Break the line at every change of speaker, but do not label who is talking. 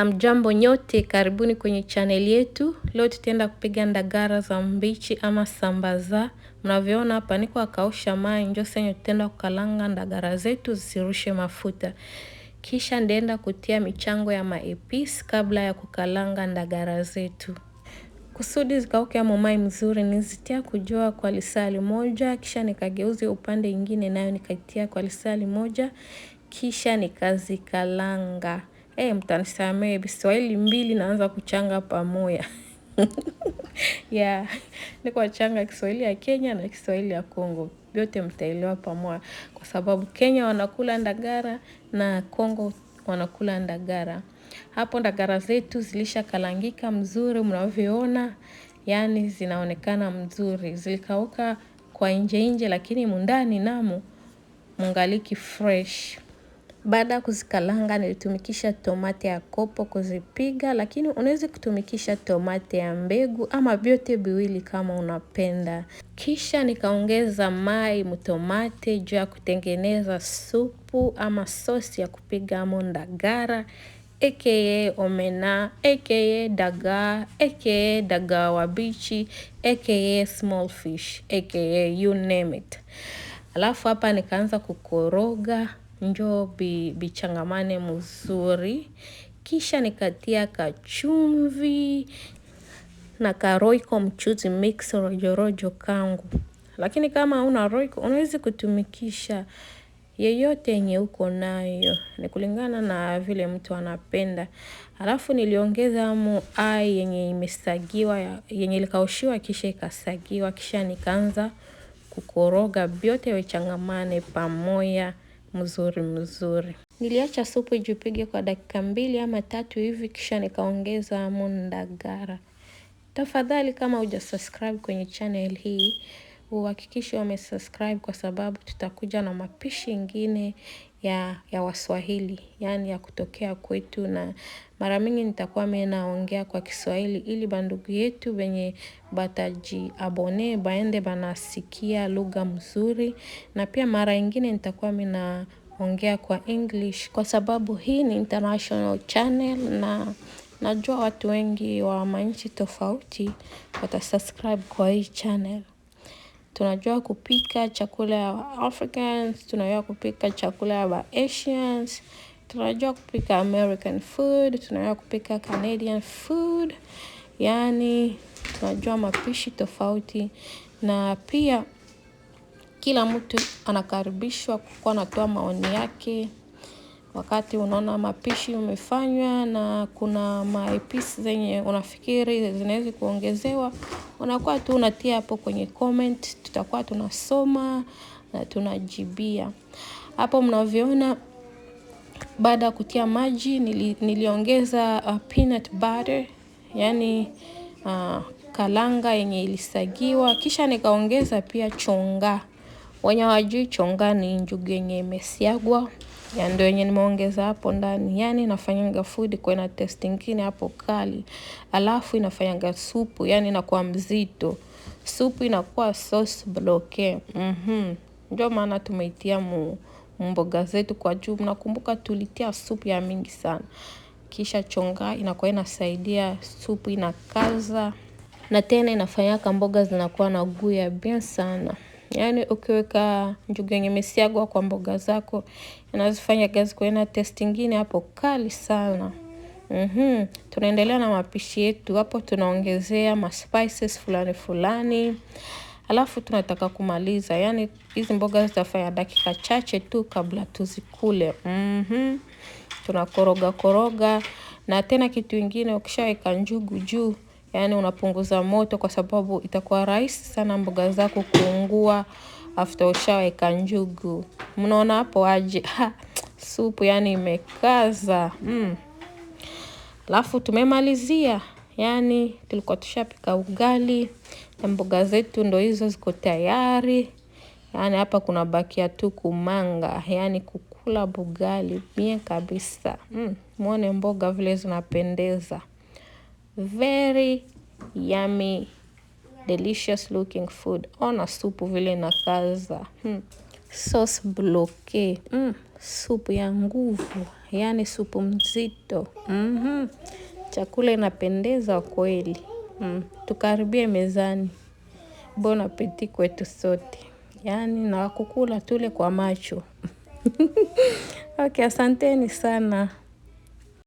Hamjambo nyote, karibuni kwenye channel yetu. Leo tutaenda kupiga ndagara za mbichi ama sambaza. Mnavyoona hapa niko akausha mai, njoo sasa tutaenda kukalanga ndagara zetu zisirushe mafuta. Kisha ndaenda kutia michango ya maepis kabla ya kukalanga ndagara zetu. Kusudi zikauke ya mai mzuri nizitia kujua kwa lisali moja, kisha nikageuze upande ingine nayo nikaitia kwa lisali moja, kisha nikazikalanga. Mtanisamee Kiswahili mbili naanza kuchanga pamoja. Niko changa Kiswahili ya Kenya na Kiswahili ya Kongo. Vyote mtaelewa pamoja kwa sababu Kenya wanakula ndagara na Kongo wanakula ndagara. Hapo ndagara zetu zilisha kalangika mzuri mnavyoona, yani zinaonekana mzuri. Zilikauka kwa nje lakini mundani namo mungaliki fresh. Baada kuzikalanga nilitumikisha tomate ya kopo kuzipiga, lakini unaweza kutumikisha tomate ya mbegu ama vyote viwili kama unapenda. Kisha nikaongeza mai mtomate juu ya kutengeneza supu ama sosi ya kupiga ndagara, aka omena, aka dagaa wabichi, aka small fish, aka you name it. Alafu hapa nikaanza kukoroga njoo bichangamane mzuri. Kisha nikatia kachumvi na karoiko mchuzi mix rojo kangu. Lakini kama una roiko unaweza kutumikisha yeyote yenye uko nayo, ni kulingana na vile mtu anapenda. Alafu niliongeza ai yenye imesagiwa, yenye ilikaushiwa kisha ikasagiwa, kisha nikaanza kukoroga vyote vichangamane pamoja mzuri. Niliacha supu ijipige kwa dakika 2 ama 3 hivi, kisha nikaongeza ndagara. Tafadhali kama hujasubscribe kwenye channel hii, uhakikishe umesubscribe kwa sababu tutakuja na mapishi mengine ya Waswahili, yani ya kutokea kwetu, na mara mingi nitakuwa mimi naongea kwa Kiswahili ili bandugu yetu wenye bataji abone baende banasikia lugha mzuri, na pia mara nyingine nitakuwa mimi naongea kwa English kwa sababu hii ni international channel na najua watu wengi wa manchi tofauti watasubscribe kwa hii channel. Tunajua kupika chakula ya Africans, tunajua kupika chakula ya Asians, tunajua kupika American food, tunajua kupika Canadian food. Yani tunajua mapishi tofauti, na pia kila mtu anakaribishwa kuwa anatoa maoni yake. Wakati unaona mapishi umefanywa na kuna maepisi zenye unafikiri zinaweza kuongezewa, unakuwa tu unatia hapo kwenye comment, tutakuwa tunasoma na tunajibia. Hapo mnavyoona baada kutia maji niliongeza peanut butter, yani kalanga yenye ilisagiwa, kisha nikaongeza pia chonga. Wenye hawajui chonga ni njugu yenye imesiagwa, ya ndio yenye nimeongeza hapo ndani. Yani inafanyanga food kwa na taste nyingine hapo kali. Alafu inafanyanga supu, yani inakuwa mzito. Supu inakuwa sauce bloque. Ndio maana tumeitia mboga zetu kwa juu. Mnakumbuka tulitia supu ya mingi sana. Kisha chonga inakuwa inasaidia supu inakaza, na tena inafanyaka mboga zinakuwa na guya bien sana. Yani ukiweka njugu yenye imesiagwa kwa mboga zako, inazifanya gazi kwa na taste nyingine hapo kali sana. Tunaendelea na mapishi yetu. Hapo tunaongezea ma spices fulani. Alafu tunataka kumaliza. Yani hizi mboga zitafanya dakika chache tu kabla tuzikule. Tunakoroga. Na tena kitu kingine, ukishaweka njugu juu, yani unapunguza moto kwa sababu itakuwa rahisi sana mboga zako kuungua after ushaweka njugu. Mnaona hapo aje? Supu yani imekaza. Alafu tumemalizia. Yani tulikuwa tushapika ugali na mboga zetu ndo hizo ziko tayari. Yani hapa kuna bakia tu kumanga, yani kukula bugali bien kabisa. Muone mboga vile zinapendeza. Very yummy, delicious looking food. Ona supu vile inakaza. Sauce bloque. supu ya nguvu, yaani supu mzito. Chakula inapendeza kweli. Tukaribie mezani. Bon appetit kwetu sote. Yaani na kukula tule kwa macho. Okay, asanteni sana.